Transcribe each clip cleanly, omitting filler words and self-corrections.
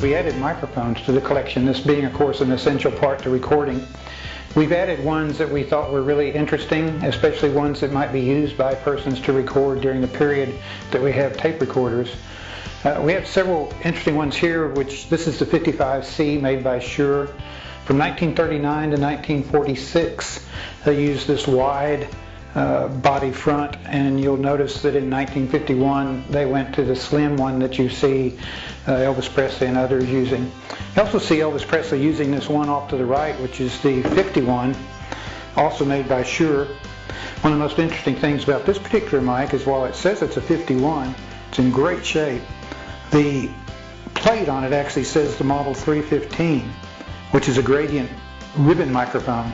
We added microphones to the collection, this being, of course, an essential part to recording. We've added ones that we thought were really interesting, especially ones that might be used by persons to record during the period that we have tape recorders. We have several interesting ones here, which this is the 55C made by Shure. From 1939 to 1946, they used this wide body front, and you'll notice that in 1951 they went to the slim one that you see Elvis Presley and others using. You also see Elvis Presley using this one off to the right, which is the 51, also made by Shure. One of the most interesting things about this particular mic is while it says it's a 51, it's in great shape. The plate on it actually says the model 315, which is a gradient ribbon microphone.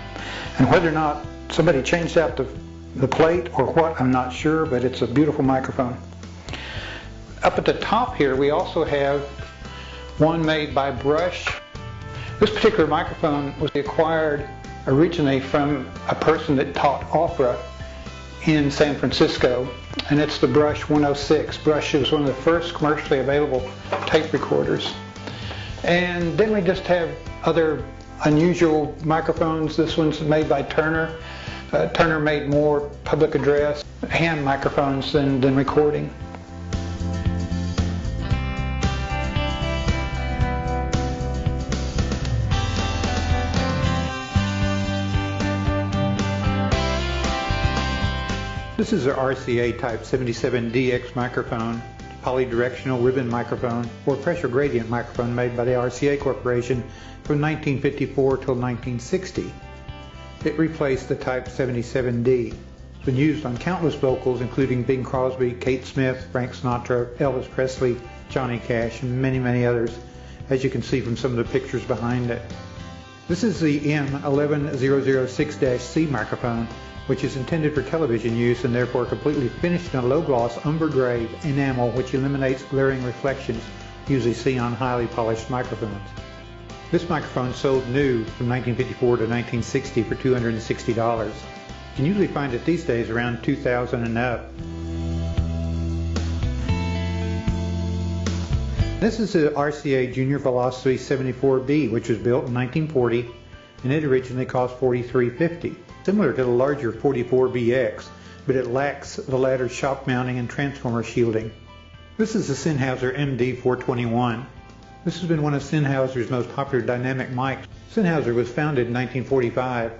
And whether or not somebody changed out the plate or what, I'm not sure, but it's a beautiful microphone. Up at the top here, we also have one made by Brush. This particular microphone was acquired originally from a person that taught opera in San Francisco, and it's the Brush 106. Brush is one of the first commercially available tape recorders. And then we just have other unusual microphones. This one's made by Turner. Turner made more public address hand microphones than recording. This is a Rca Type 77DX microphone, polydirectional ribbon microphone, or pressure gradient microphone made by the Rca Corporation from 1954 till 1960. It replaced the Type 77D. It's been used on countless vocals, including Bing Crosby, Kate Smith, Frank Sinatra, Elvis Presley, Johnny Cash, and many, many others, as you can see from some of the pictures behind it. This is the M11006-C Microphone, which is intended for television use and therefore completely finished in a low-gloss umber gray enamel which eliminates glaring reflections usually seen on highly polished microphones. This microphone sold new from 1954 to 1960 for $260. You can usually find it these days around $2,000 and up. This is the Rca Junior Velocity 74B, which was built in 1940, and it originally cost $43.50. Similar to the larger 44BX, but it lacks the latter's shock mounting and transformer shielding. This is the Sennheiser Md421. This has been one of Sennheiser's most popular dynamic mics. Sennheiser was founded in 1945.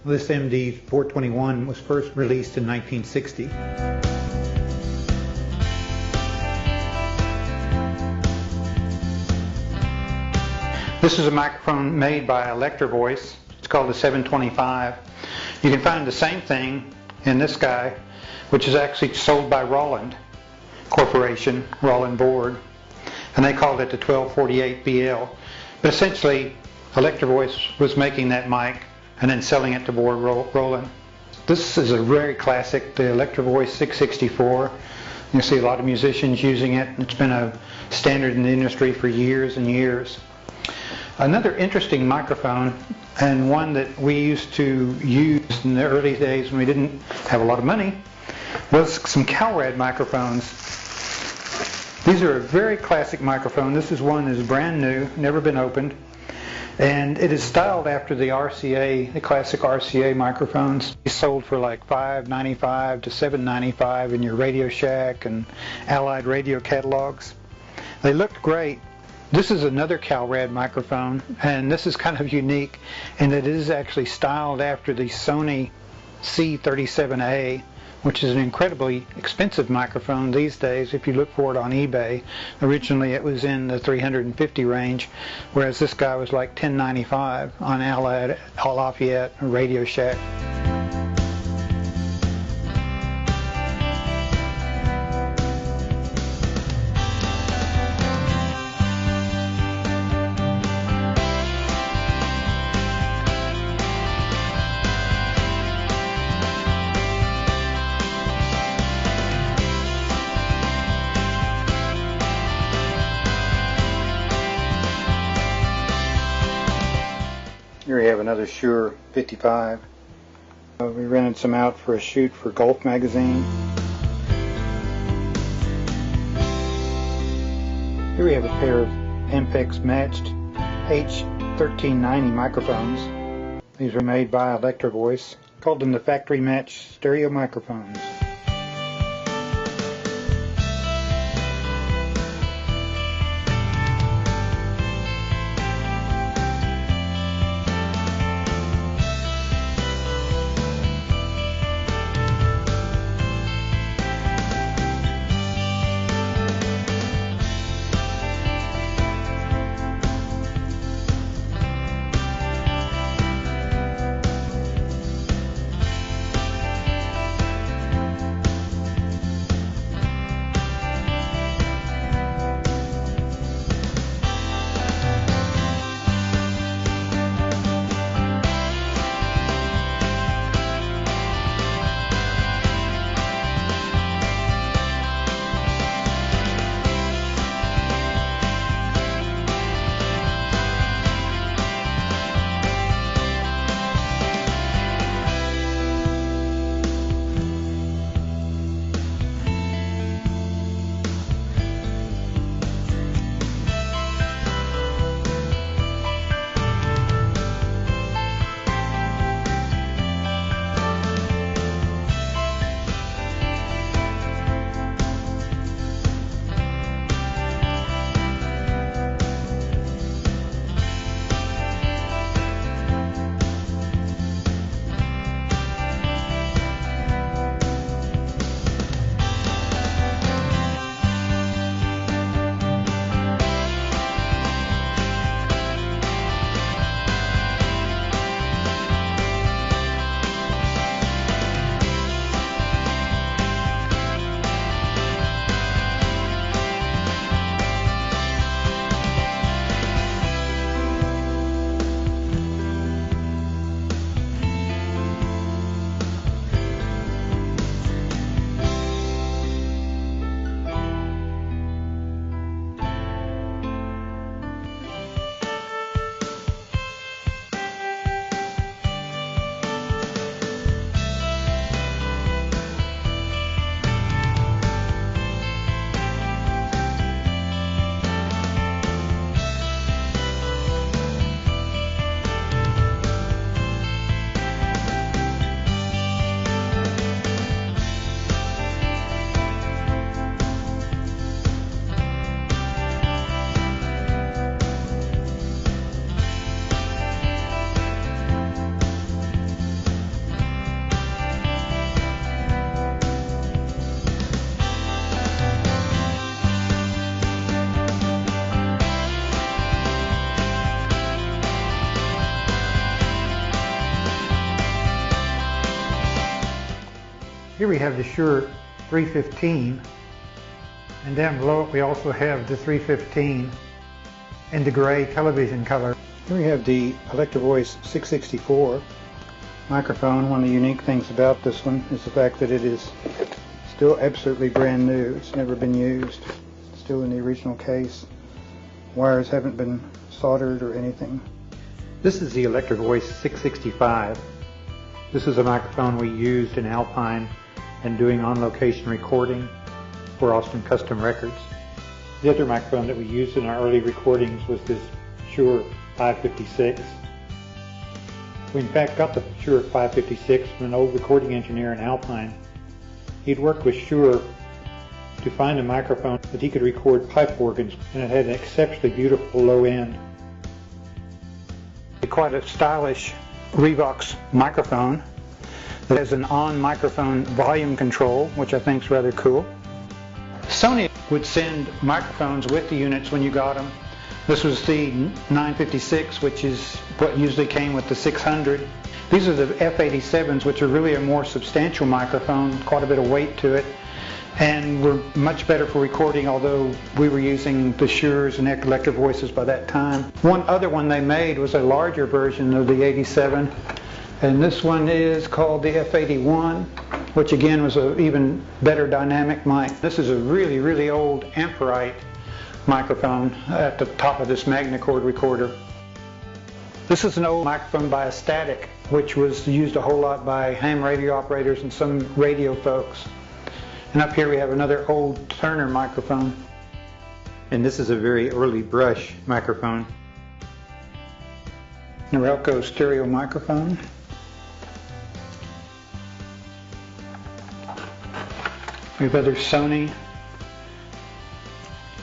This Md421 was first released in 1960. This is a microphone made by Electrovoice. It's called the 725. You can find the same thing in this guy, which is actually sold by Roland Corporation, Roland Board, and they called it the 1248BL. But essentially, Electrovoice was making that mic and then selling it to Board Roland. This is a very classic, the Electrovoice 664. You see a lot of musicians using it. It's been a standard in the industry for years and years. Another interesting microphone, and one that we used to use in the early days when we didn't have a lot of money, was some Calrad microphones. These are a very classic microphone. This is one that is brand new, never been opened, and it is styled after the Rca, the classic Rca microphones. It's sold for like $5.95 to $7.95 in your Radio Shack and Allied radio catalogs. They looked great. This is another Calrad microphone, and this is kind of unique in that it is actually styled after the Sony C37A, which is an incredibly expensive microphone these days if you look for it on eBay. Originally it was in the $350 range, whereas this guy was like $10.95 on Allied, Lafayette, or Radio Shack. Here we have another Shure 55. We rented some out for a shoot for Golf magazine. Here we have a pair of Ampex matched H1390 microphones. These were made by Electrovoice. Called them the factory match stereo microphones. Here we have the Shure 315, and down below it we also have the 315 in the gray television color. Here we have the Electrovoice 664 microphone. One of the unique things about this one is the fact that it is still absolutely brand new. It's never been used. It's still in the original case. Wires haven't been soldered or anything. This is the Electrovoice 665. This is a microphone we used in Alpine and doing on-location recording for Austin Custom Records. The other microphone that we used in our early recordings was this Shure I56. We in fact got the Shure 556 from an old recording engineer in Alpine. He'd worked with Shure to find a microphone that he could record pipe organs, and it had an exceptionally beautiful low end. Quite a stylish Revox microphone that has an on-microphone volume control, which I think is rather cool. Sony would send microphones with the units when you got them. This was the 956, which is what usually came with the 600. These are the F87s, which are really a more substantial microphone, quite a bit of weight to it, and were much better for recording, although we were using the Shures and Electrovoices by that time. One other one they made was a larger version of the 87, and this one is called the F81, which again was an even better dynamic mic. This is a really, really old Amperite microphone at the top of this Magnacord recorder. This is an old microphone by a Static, which was used a whole lot by ham radio operators and some radio folks. And up here we have another old Turner microphone. And this is a very early brush microphone. Rca stereo microphone. We have other Sony,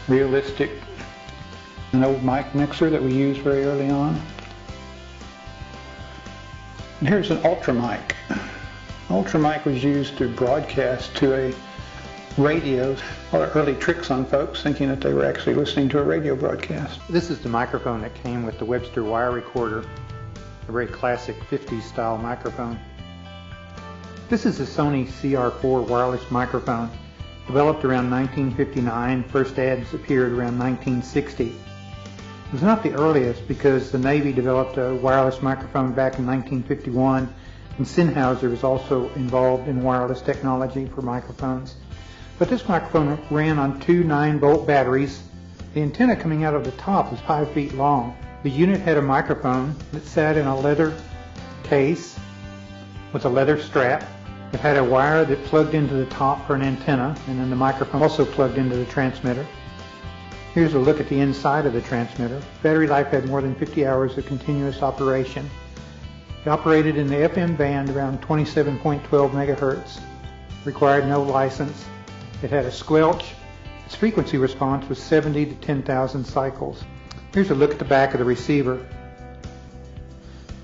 realistic, an old mic mixer that we used very early on. And here's an ultra mic. Ultra mic was used to broadcast to a radio. A lot of early tricks on folks thinking that they were actually listening to a radio broadcast. This is the microphone that came with the Webster wire recorder, a very classic 50s style microphone. This is a Sony CR4 wireless microphone, developed around 1959. First ads appeared around 1960. It was not the earliest because the Navy developed a wireless microphone back in 1951, and Sennheiser was also involved in wireless technology for microphones. But this microphone ran on two 9-volt batteries. The antenna coming out of the top was 5 feet long. The unit had a microphone that sat in a leather case with a leather strap. It had a wire that plugged into the top for an antenna, and then the microphone also plugged into the transmitter. Here's a look at the inside of the transmitter. Battery life had more than 50 hours of continuous operation. It operated in the FM band around 27.12 megahertz. Required no license. It had a squelch. Its frequency response was 70 to 10,000 cycles. Here's a look at the back of the receiver.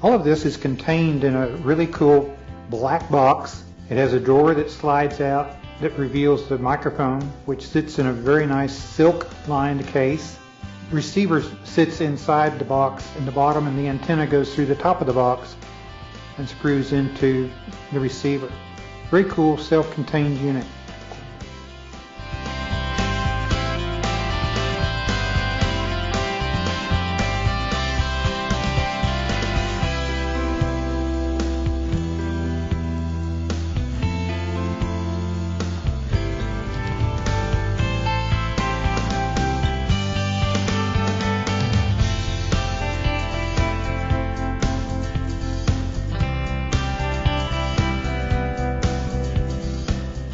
All of this is contained in a really cool black box. It has a drawer that slides out that reveals the microphone, which sits in a very nice silk-lined case. The receiver sits inside the box in the bottom, and the antenna goes through the top of the box and screws into the receiver. Very cool self-contained unit.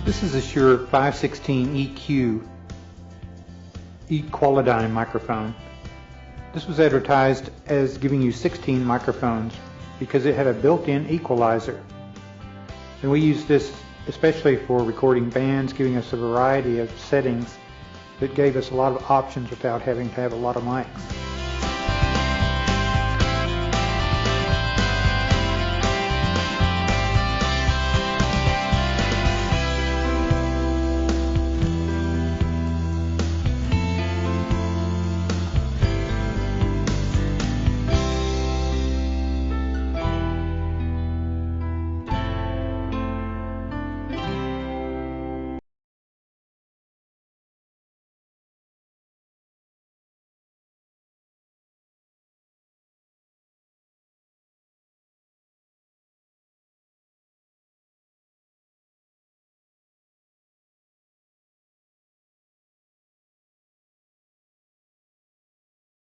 This is a Shure I56 EQ Equalidyne microphone. This was advertised as giving you 16 microphones because it had a built-in equalizer. And we used this especially for recording bands, giving us a variety of settings that gave us a lot of options without having to have a lot of mics.